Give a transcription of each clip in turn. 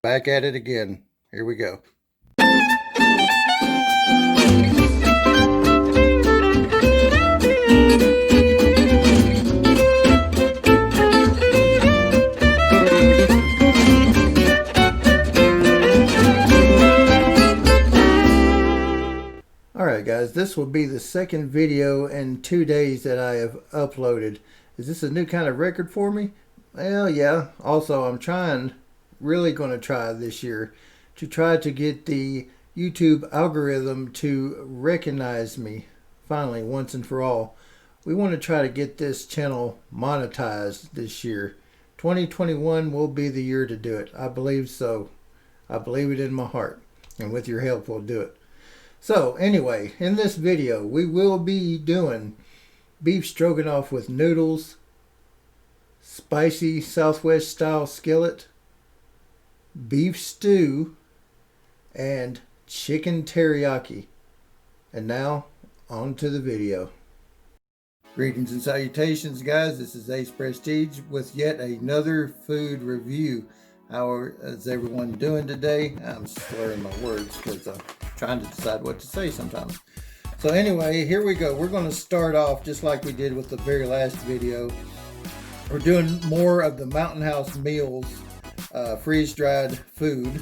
Back at it again. Here we go. Alright guys, this will be the second video in 2 days that I have uploaded. Is this a new kind of record for me? Well, yeah. Also, I'm really going to try this year to try to get the YouTube algorithm to recognize me finally, once and for all. We want to try to get this channel monetized this year. 2021 will be the year to do it. I believe so. I believe it in my heart. And with your help, we'll do it. So anyway, in this video, we will be doing beef stroganoff with noodles, spicy Southwest style skillet, beef stew, and chicken teriyaki. And now, on to the video. Greetings and salutations, guys. This is Ace Prestige with yet another food review. How is everyone doing today? I'm slurring my words because I'm trying to decide what to say sometimes. So anyway, here we go. We're going to start off just like we did with the very last video. We're doing more of the Mountain House Meals freeze-dried food.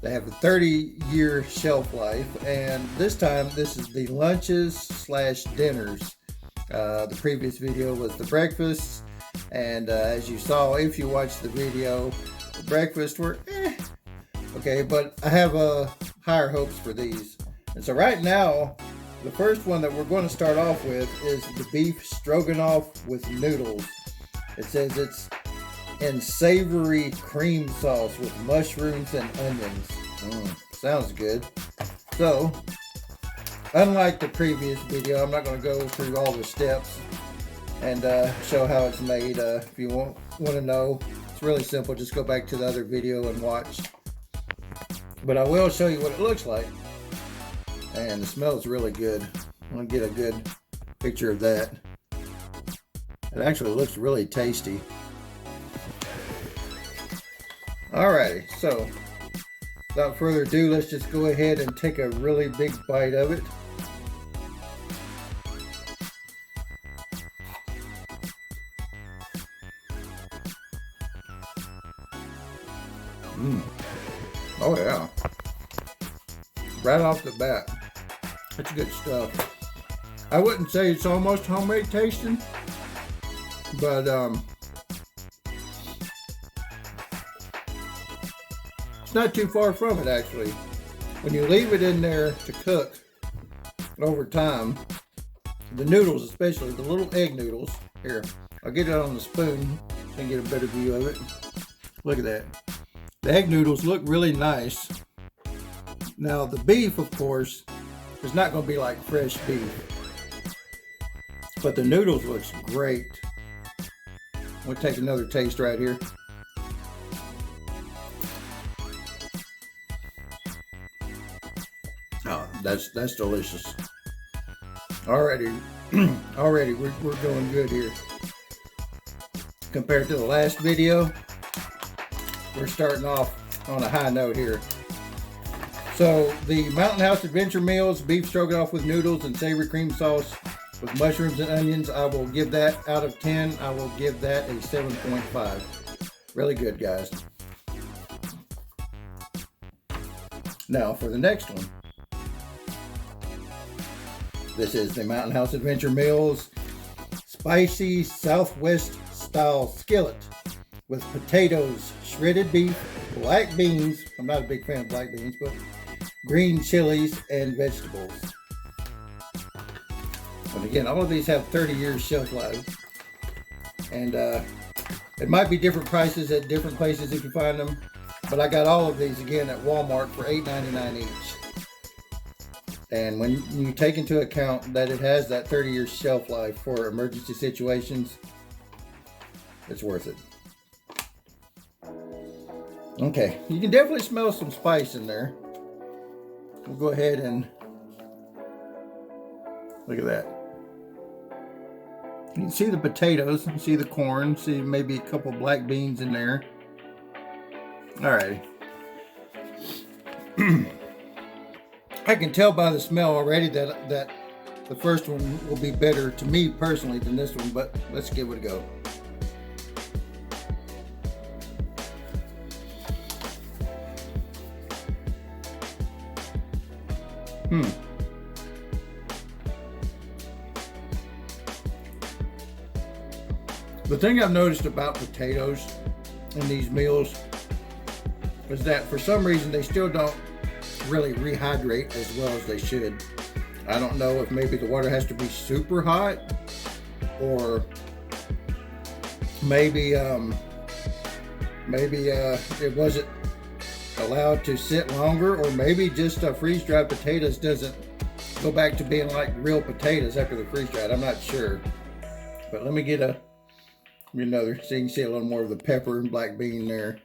They have a 30-year shelf life, and this time this is the lunches slash dinners. The previous video was the breakfasts, and as you saw, if you watched the video, the breakfasts were okay, but I have higher hopes for these. And so right now, the first one that we're going to start off with is the beef stroganoff with noodles. It says it's in savory cream sauce with mushrooms and onions. Sounds good. So, unlike the previous video, I'm not going to go through all the steps and show how it's made. If you want to know, it's really simple. Just go back to the other video and watch. But I will show you what it looks like. And the smell is really good. I'm going to get a good picture of that. It actually looks really tasty. Alrighty, so without further ado, let's just go ahead and take a really big bite of it. Oh yeah. Right off the bat. That's good stuff. I wouldn't say it's almost homemade tasting, but it's not too far from it actually. When you leave it in there to cook over time, the noodles, especially the little egg noodles, here, I'll get it on the spoon so you can get a better view of it. Look at that. The egg noodles look really nice. Now the beef, of course, is not going to be like fresh beef, but the noodles looks great. We'll take another taste right here. Oh, that's delicious. Already we're going good here. Compared to the last video, we're starting off on a high note here. So the Mountain House Adventure Meals, beef stroganoff with noodles and savory cream sauce with mushrooms and onions, I will give that out of 10. I will give that a 7.5. Really good, guys. Now for the next one. This is the Mountain House Adventure Meals Spicy Southwest Style Skillet with potatoes, shredded beef, black beans. I'm not a big fan of black beans, but green chilies and vegetables. And again, all of these have 30 years shelf life. And it might be different prices at different places if you find them. But I got all of these again at Walmart for $8.99 each. And when you take into account that it has that 30 year shelf life for emergency situations, it's worth it. Okay, you can definitely smell some spice in there. We'll go ahead and look at that. You can see the potatoes, you see the corn, see maybe a couple black beans in there. Alrighty. I can tell by the smell already that the first one will be better to me personally than this one, but let's give it a go. The thing I've noticed about potatoes in these meals is that for some reason they still don't really rehydrate as well as they should. I don't know if maybe the water has to be super hot, or maybe it wasn't allowed to sit longer, or maybe just freeze-dried potatoes doesn't go back to being like real potatoes after they're freeze-dried. I'm not sure, but let me get another so you can see a little more of the pepper and black bean there.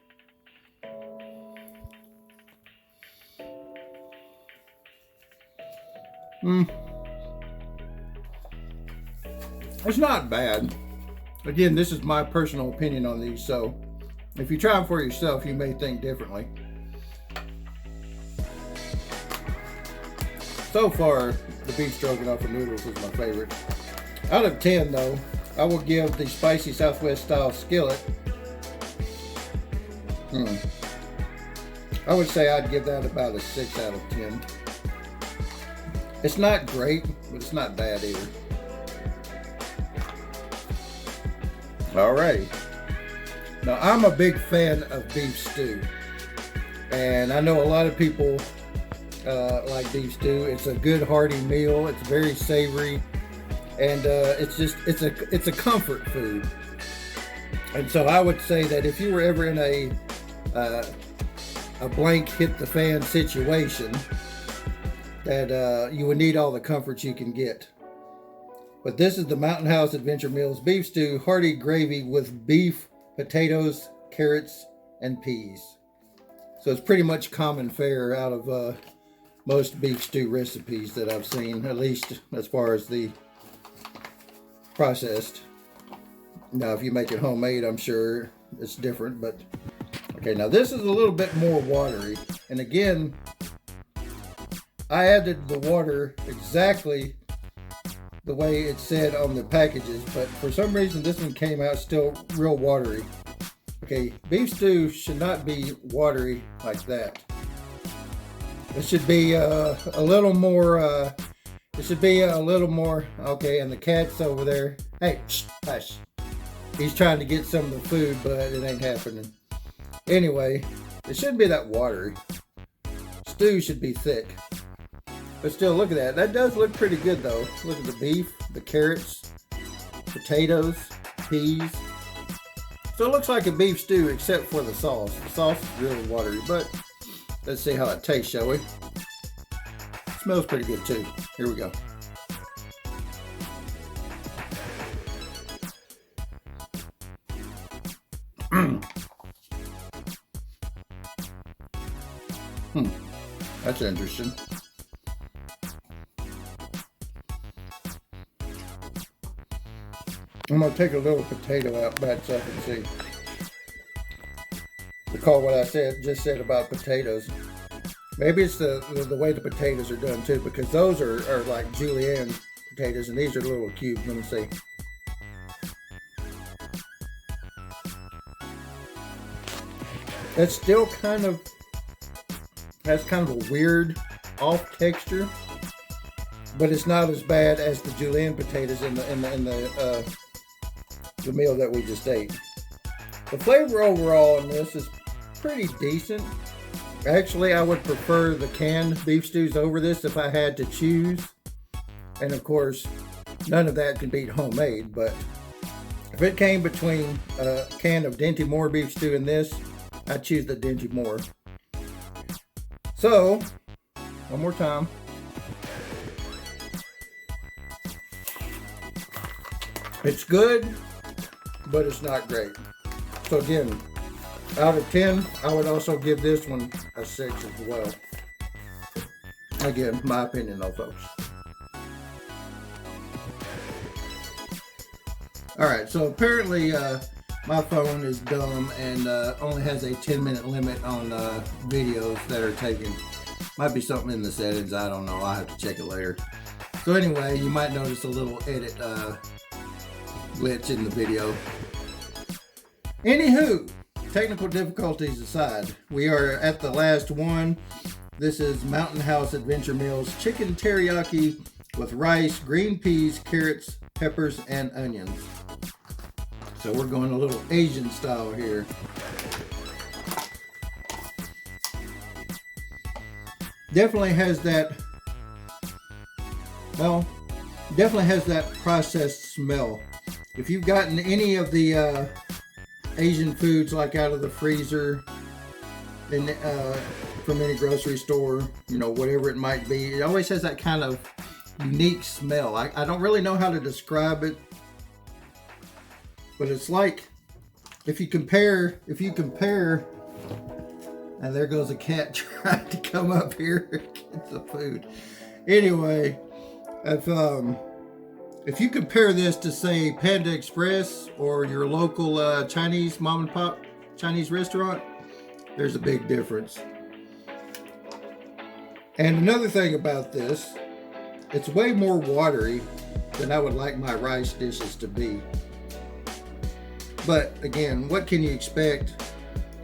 It's not bad. Again, this is my personal opinion on these, so if you try them for yourself, you may think differently. So far, the beef stroganoff and noodles is my favorite. Out of 10, though, I will give the spicy Southwest style skillet. I would say I'd give that about a 6 out of 10. It's not great, but it's not bad either. Alrighty. Now, I'm a big fan of beef stew, and I know a lot of people like beef stew. It's a good hearty meal. It's very savory, and it's a comfort food. And so I would say that if you were ever in a blank hit the fan situation, that you would need all the comforts you can get. But this is the Mountain House Adventure Meals beef stew, hearty gravy with beef, potatoes, carrots, and peas. So it's pretty much common fare out of most beef stew recipes that I've seen, at least as far as the processed. Now, if you make it homemade, I'm sure it's different, but okay, now this is a little bit more watery. And again, I added the water exactly the way it said on the packages, but for some reason this one came out still real watery. Okay, beef stew should not be watery like that. It should be a little more, okay, and the cat's over there. Hey, shh, hush. He's trying to get some of the food, but it ain't happening. Anyway, it shouldn't be that watery. Stew should be thick. But still, look at that. That does look pretty good, though. Look at the beef, the carrots, potatoes, peas. So it looks like a beef stew, except for the sauce. The sauce is really watery, but let's see how it tastes, shall we? It smells pretty good, too. Here we go. That's interesting. I'm going to take a little potato out back so I can see. Recall what I just said about potatoes. Maybe it's the way the potatoes are done too, because those are like julienne potatoes, and these are little cubes. Let me see. It's still has kind of a weird off texture, but it's not as bad as the julienne potatoes in the meal that we just ate. The flavor overall in this is pretty decent. Actually, I would prefer the canned beef stews over this if I had to choose. And of course, none of that can beat homemade, but if it came between a can of Dinty Moore beef stew and this, I'd choose the Dinty Moore. So, one more time. It's good, but it's not great. So again, out of 10, I would also give this one a 6 as well. Again, my opinion though, folks. Alright, so apparently my phone is dumb and only has a 10-minute limit on videos that are taken. Might be something in the settings, I don't know. I'll have to check it later. So anyway, you might notice a little edit glitch in the video. Anywho, technical difficulties aside, we are at the last one. This is Mountain House Adventure Meals chicken teriyaki with rice, green peas, carrots, peppers, and onions. So we're going a little Asian style here. Definitely has that, well, definitely has that processed smell. If you've gotten any of the Asian foods like out of the freezer and from any grocery store, you know, whatever it might be, it always has that kind of unique smell. I don't really know how to describe it, but it's like if you compare, and there goes a cat trying to come up here and get the food. Anyway, if you compare this to, say, Panda Express or your local Chinese mom and pop Chinese restaurant, there's a big difference. And another thing about this, it's way more watery than I would like my rice dishes to be. But again, what can you expect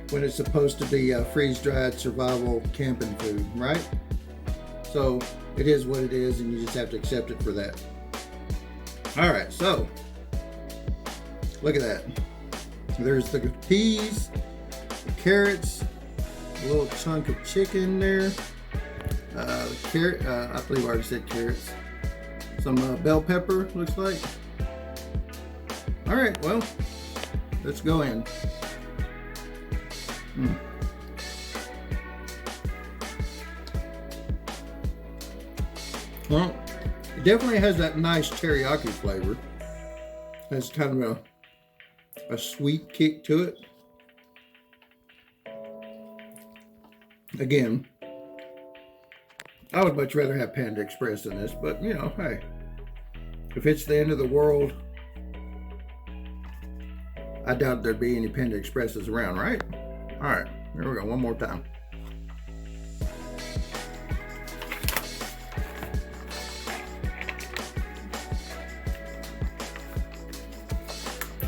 when it's supposed to be freeze-dried survival camping food, right? So it is what it is, and you just have to accept it for that. All right, so look at that. There's the peas, the carrots, a little chunk of chicken there. The carrot, I believe I already said carrots. Some bell pepper, looks like. All right, well, let's go in. Well, it definitely has that nice teriyaki flavor. Has kind of a sweet kick to it. Again, I would much rather have Panda Express than this, but you know, hey, if it's the end of the world, I doubt there'd be any Panda Expresses around, right? All right, here we go, one more time.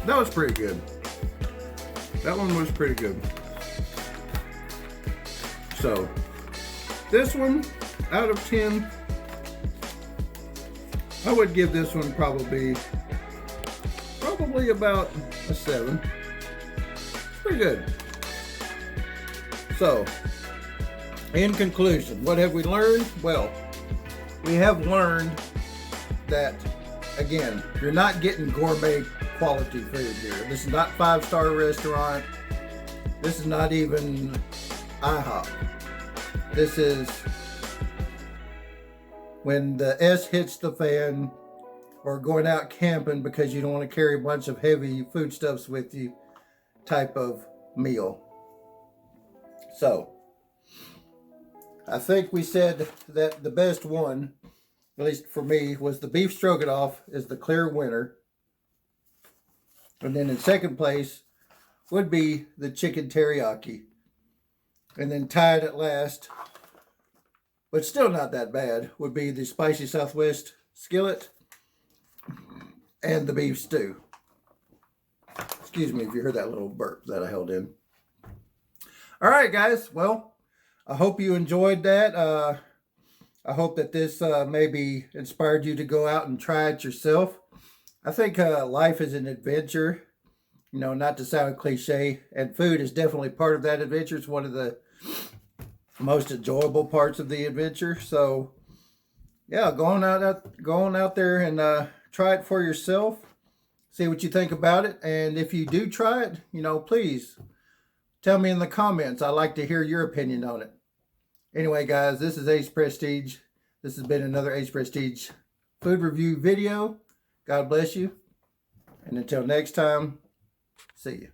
That was pretty good. That one was pretty good. So, this one, out of 10, I would give this one probably about a 7. It's pretty good. So, in conclusion, what have we learned? Well, we have learned that, again, you're not getting gourmet quality food here. This is not 5-star restaurant. This is not even IHOP. This is when the S hits the fan, or going out camping because you don't want to carry a bunch of heavy foodstuffs with you type of meal. So, I think we said that the best one, at least for me, was the beef stroganoff is the clear winner. And then in second place would be the chicken teriyaki. And then tied at last, but still not that bad, would be the spicy Southwest skillet and the beef stew. Excuse me if you heard that little burp that I held in. All right, guys. Well, I hope you enjoyed that. I hope that this maybe inspired you to go out and try it yourself. I think life is an adventure, you know, not to sound cliche, and food is definitely part of that adventure. It's one of the most enjoyable parts of the adventure. So, yeah, go on out there and try it for yourself. See what you think about it, and if you do try it, you know, please tell me in the comments. I'd like to hear your opinion on it. Anyway, guys, this is Ace Prestige. This has been another Ace Prestige food review video. God bless you. And until next time, see you.